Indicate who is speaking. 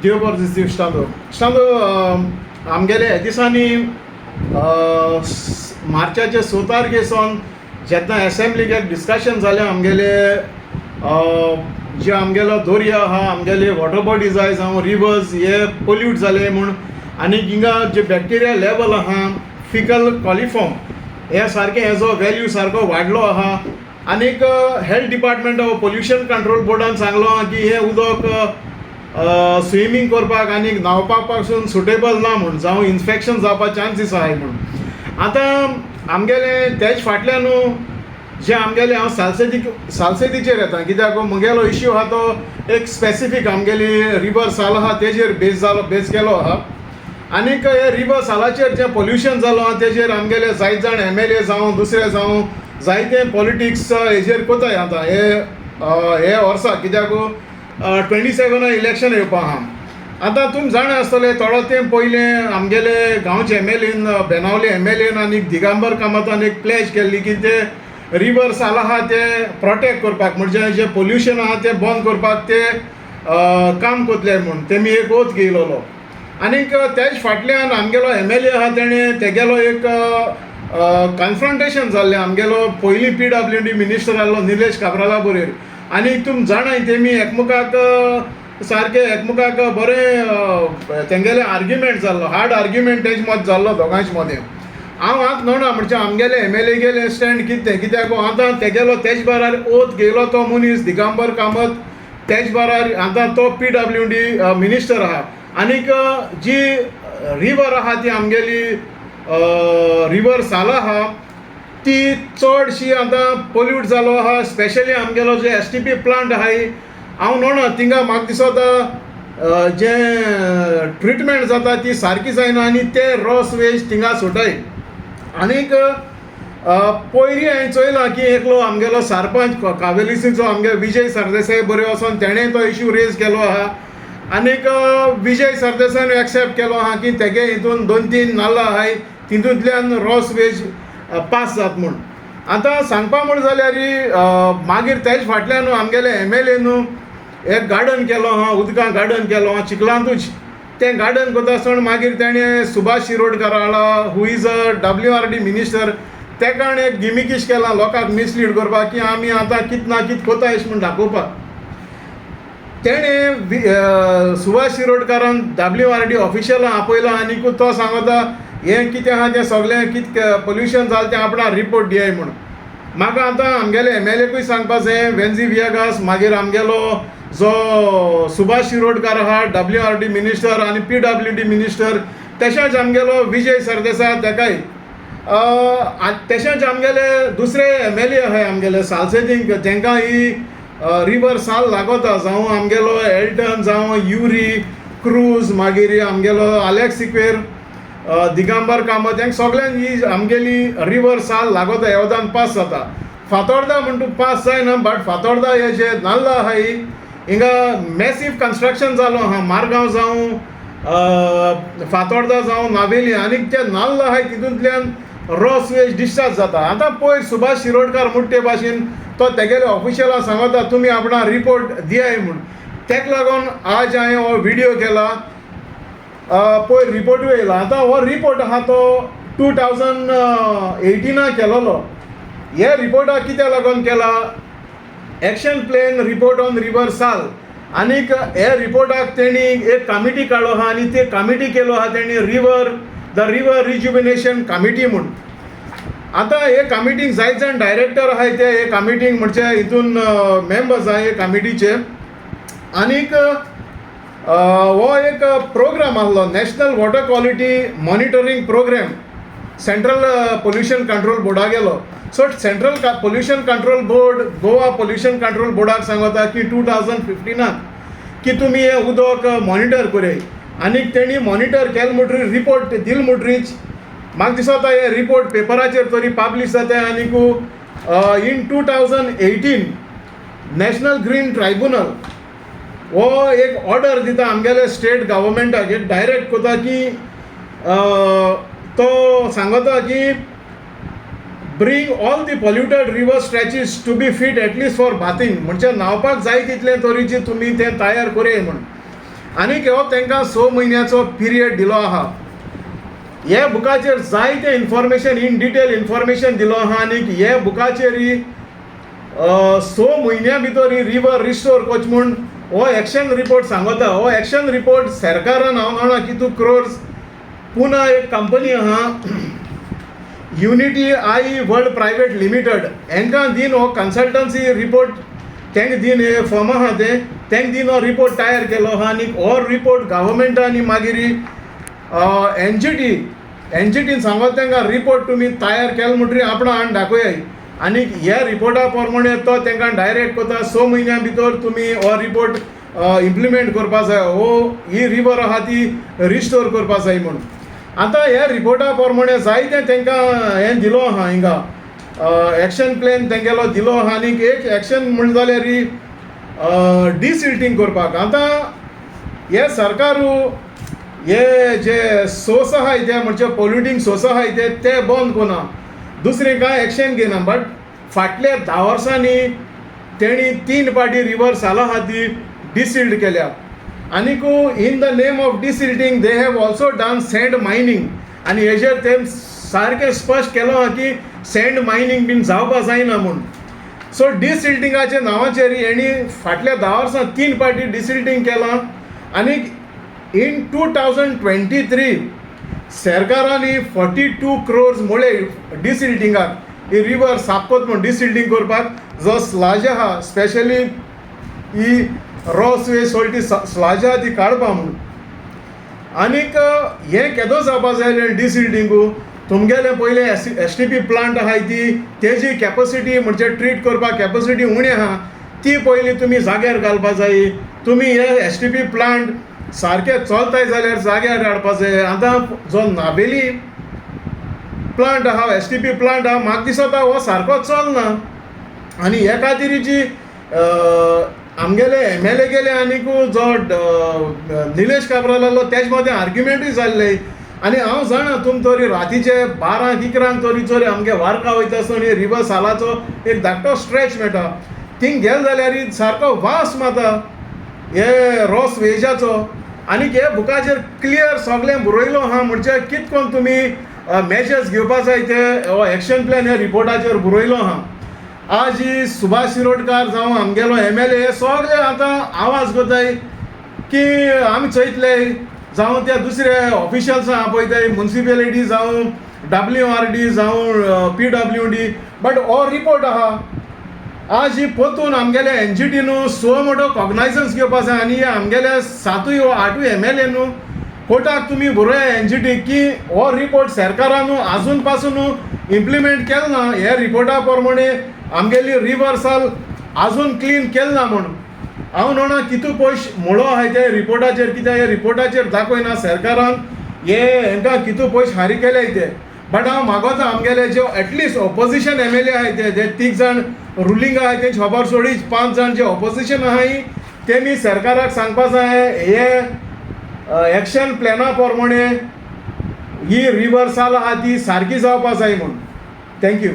Speaker 1: देव बरो दीस दिवं इश्टांदो आमगेले हे दिसांनी मार्चाचे 6 तारखेसून जेन्ना असेंब्लीक एक डिस्कशन जालें आमगेले जे आमगेलो दर्या आहा आमगेले वॉटर बॉडीज आहाय जावं रिवर्स हे पोल्यूट जाले म्हूण आनी हिंगा जे बॅक्टेरिया लेवल आहा फिकल कॉलिफॉर्म हे सारकें हेजो वॅल्यू सारको वाडलो आहा आनीक health department of pollution control बोर्डान सांगलो की हे उदक स्विमींग करपाक आनी न्हांवपाक पासून सुटेबल ना म्हूण जावं इन्फेक्शन जावपा चान्सीस आहाय म्हूण आतां आमगेले तेज फाटल्यान जे आमगेले हांव सालसेतीचेर येता कित्याक म्हगेलो इश्यू आहा तो एक स्पेसिफीक आमगेली रिवर साल आहा तेजेर बेस केलो आहा आनीक हे रिवर सालाचेर जें पोल्युशन जालो आहा तेजेर आमगेले जायत जाण MLA जावं दुसरे जावं जायते पॉलिटिक्स हेजेर कोताय आतां हे वर्सा कित्याक 27 इलेक्शन येवपा आहा आतां तुमी जाणा आसतले थोडो तेंप पयलें आमगेले गांवचे MLAन बेनावले MLAन आनी दिगंबर कामतान एक प्लेज केल्ली की ते रिवर साल आहा ते प्रोटेक्ट करपाक म्हणजे जे पोल्युशन आहा ते बंद करपाक ते काम कोतले म्हूण तेमी एक ओथ घेयलोलो आनीक तेज फाटल्यान आमगेलो MLA आहा तेणें तेगेलो एक कन्फ्रंटेशन जाल्लें आमगेलो पयलीं PWD मिनिस्टर आहलो निलेश काब्राला बरेर आनी तुमी जाणाय तेमी एकमुखाक सारके एकमुखाक बरें तेंगेले आर्ग्युमेंट जाल्लो हार्ड आर्ग्युमेंट तेज मद जाल्लो दोगांच मदें हांव आतां नोना म्हणजे आमगेले MLA गेले स्टँड कितें कित्याक आतां तेगेलो तेज बारार ओथ घेयलो तो मनीस दिगंबर कामत तेज बारार आतां तो PWD मिनिस्टर आहा आनीक जी रिवर आहा ती आमगेली रिवर साल आहा ती चडशी आतां पोल्यूट जालो आहा स्पेशली आमगेलो जे STP प्लांट आहाय हांव नोना थिंगा म्हाका दिसता जे ट्रिटमेंट जाता ती सारकी जायना आनी ते रॉस वेस्ट थिंगा सुटाय आनीक पयलीं हांवें चोयलां की एकलो आमगेलो सरपंच कावेलीसीचो आमगे विजय सरदेसाय बऱ्यो वचोन तेणें तो इश्यू रेज केलो आहा आनीक विजय सरदेसायन एक्सेप्ट केलो आहा की तेगे हितून 2-3 नाल्लां आहाय तितूंतल्यान रॉस वेस्ट पास जाता म्हूण आतां सांगपा म्हूण जाल्यार मागीर तेज फाटल्यान आमगेले MLA एक गार्डन केलो आहा उदकां गार्डन केलो आहा चिखलांतूच तें गार्डन कोता आसतना मागीर तेणें सुभाष शिरोडकार हाडला हू इज WRD मिनिस्टर तेका एक गिमिकीश केलां लोकांक मिसलीड करपाक की आमी आतां कित ना कित कोताय अशें म्हूण दाखोवपाक तेणें सुभाष शिरोडकारान WRD ऑफिशलां आपयलां आनीक तो सांगता हें कितें आहा तें सगळें कितें पोल्युशन जालें तें आपणाक रिपोर्ट दियाय म्हूण म्हाका आतां आमगेले MLAकूय सांगपा जाय वेन्झी वियागास मागीर आमगेलो जो सुभाष शिरोडकार आहा WRD मिनिस्टर आनी PWD मिनिस्टर तशेंच आमगेलो विजय सरदेसाय तेकाय तशेंच आमगेले दुसरे MLA आहाय आमगेले सालसेतींक तेंकां ही रिवर साल लागोता जावं आमगेलो एल्टन जावं युरी क्रूज मागीर आमगेलो आलेक्स सिक्वेर दिगंबर कामत हेंक सगळ्यांक ही आमगेली रिवर साल लागोता येवदान पास जाता फातोर्डा म्हणटा पास जायना बट फातोर्डा हे जे नाल्ला आहाय हिंगा मॅसीव कन्स्ट्रक्शन जालो आहा मारगांव जावं फातोर्डा जावं नावेली आनीक ते नाल्ल आहाय तितूंतल्यान रॉस वेस्ट डिस्चार्ज जाता आतां पयर सुभाष शिरोडकार म्हणटा ते भाशेन तो तेगेले ऑफिशलां सांगता तुमी आपणा रिपोर्ट दियाय म्हूण तेका लागून आज हांवें हो व्हिडियो केला पयर रिपोर्टूय येयला आतां हो रिपोर्ट आहा तो 2018 केलोलो हे रिपोर्टाक कित्या लागून केला action plan report on river साल आनीक हे रिपोर्टाक तेणी एक कमिटी काडलो आहा आनी ते कमिटी केलो आहा तेणी द रिवर रिज्युमिनेशन कमिटी म्हूण आतां हे कमिटीक जायत जाण डायरेक्टर आहाय ते हे कमिटीक म्हणजे हितून मेंबर्स आहाय हे कमिटीचे आनीक हो एक प्रोग्राम आहलो national water quality monitoring programme central pollution control बोर्डा गेलो so central pollution control board Goa pollution control बोर्डाक सांगता की 2015 की तुमी हे उदक मॉनिटर कराय आनीक तेणी मॉनिटर केले म्हणटरी रिपोर्ट दिल म्हणटरीच म्हाका दिसता हे रिपोर्ट पेपराचेर तरी पब्लीश जाता आनीक इन 2018 नॅशनल ग्रीन ट्रायब्युनल हो एक ऑर्डर दिता आमगेले स्टेट गव्हर्मेंटाक डायरेक्ट कोता की तो सांगता की bring all the polluted river stretches to be fit at least for bathing म्हणजे न्हावपाक जाय तितले तरेचे तुम्ही ते तयार करे म्हण आनीक हो तांकां 6 म्हयन्याचो पिरियड दिलो आहा. हे बुकाचेर जायते इन्फॉर्मेशन इन डिटेल इन्फॉर्मेशन दिलो आहा. आनीक हे बुकाचेर 6 म्हयन्या भितर ही रिवर रिस्टोर कोच म्हूण हो एक्शन रिपोर्ट सांगता. हो एक्शन रिपोर्ट सरकारान हांव जाणा कितू क्रोर्स पुना एक कंपनी आहा युनिटी आई वर्ल्ड प्रायवेट लिमिटेड हांकां दिन हो कन्सल्टन्सी रिपोर्ट तांकां दिन हे फर्म आहा तांकां दिन हो रिपोर्ट तयार केलो आहा. आनी हो रिपोर्ट गव्हर्मेंटान मागीर एनजीटीन सांगत तांकां रिपोर्ट तुमी तयार केलो म्हणटरी आपणा हाडून दाखोयाय. आनी ह्या रिपोर्टा प्रमाणे तो तांकां डायरेक्ट कोता 6 म्हयन्या भितर तुमी हो रिपोर्ट इम्प्लिमेंट करपा जाय. ही रिवर आहा ती रिस्टोर करपा जाय म्हणून. आतां ह्या रिपोर्टा प्रमाणे जायते तांकां हें दिलो आहा हिंगा एक्शन प्लॅन तेंगेलो दिलो आहा. आनीक एक एक्शन म्हण जाल्यार डिसिल्टींग करपाक. आतां हे सरकारू हे जे सोर्स आहाय ते म्हणजे पोल्युटींग सोर्स आहाय ते बंद कोना, दुसरें कांय एक्शन घेना. बट फाटल्या 10 वर्सांनी तेणी 3 पाटी रिवर साला आहा ती डिसिल्ड केल्या. आनीक in the name of desilting they have also done sand mining. आनी हेजेर ते सारकें स्पश्ट केलो आहा की सँड मायनींग बीन जावपा जायना म्हूण. सो डिसिल्टिंगाच्या नांवाचेर हेणी फाटल्या 10 वर्सां 3 पाटी डिसिल्टींग केलां. आनीक इन 2023 सरकारानी 42 crores मोळे डिसिल्टिंगाक ही रिवर साफ कोत म्हूण डिसिल्टींग करपाक जो स्लाज आहा स्पेशली ही रॉस वेस्ट सॉल्टी स्लाज आहा ती काडपा म्हूण. आनीक हें केदो जावपा जाय डिसिल्टींगू तुमगेले पयले STP प्लांट आहाय ती तेजी कॅपसिटी म्हणजे ट्रीट करपाक कॅपसिटी उणी आहा ती पयली तुमी जाग्यार घालपा जाय. तुमी हे STP प्लांट सारके चलताय जाल्यार जाग्यार हाडपा जाय. आतां जो नाबेली प्लांट आहा STP प्लांट आहा म्हाका दिसता हो सारको चलना. आनी हे खातीर आमगेले MLA गेले आनीक जो निलेश काब्राल आहलो तेजे मदें आर्ग्युमेंटूय जाल्ले. आनी हांव जाणा तुमी तरी रातीचे 12-1 तरी आमगे वार्का वयता आसतना रिवर सालाचो एक धाकटो स्ट्रेच मेळटा थिंग गेले जाल्यार सारको वास माता हे रॉस वेजाचो. आनीक हे बुकाचेर क्लियर सगळें बरयलो आहा म्हणजे कित कोन्न तुमी मेजर्स घेवपा जाय ते हो एक्शन प्लॅन ह्या रिपोर्टाचेर बरयलो आहा. आज ही सुभाष शिरोडकार जावं आमगेलो MLA सगळे आतां आवाज कोताय की आमी चयतले जावं त्या दुसरे ऑफिशल्स आपयताय म्युनिसिपेलिटी जावं WRD जावं PWD. बट हो रिपोर्ट आहा आज ही पोतून आमगेले NGT सो मोठो कॉग्नायझन्स घेवपा जाय. आनी आमगेले 7 वा 8 MLA कोर्टाक तुमी बरोय NGT की हो रिपोर्ट सरकारान आजून पासून इम्प्लिमेंट केलो ना. हे रिपोर्टा प्रमाणे आमगेली रिवर्सल आजून क्लीन केल ना म्हणून. हांव म्हणना कितू पयस मोळो आहाय ते रिपोर्टाचेर कित्याक हे रिपोर्टाचेर दाखयना सरकारान हे हांकां कितू पयस हारी केले ते. बट हांव मागोता आमगेले जे एटलिस्ट ऑपोजिशन MLA आहाय ते 3 जाण रुलींग आहाय तेंची खबर सोडी 5 जाण जे ऑपोजिशन आहाय तेमी सरकाराक सांगपा जाय हे एक्शन प्लॅना प्रमाणे ही रिवर्सल आहा ती सारकी जावपा जाय म्हणून. थँक्यू.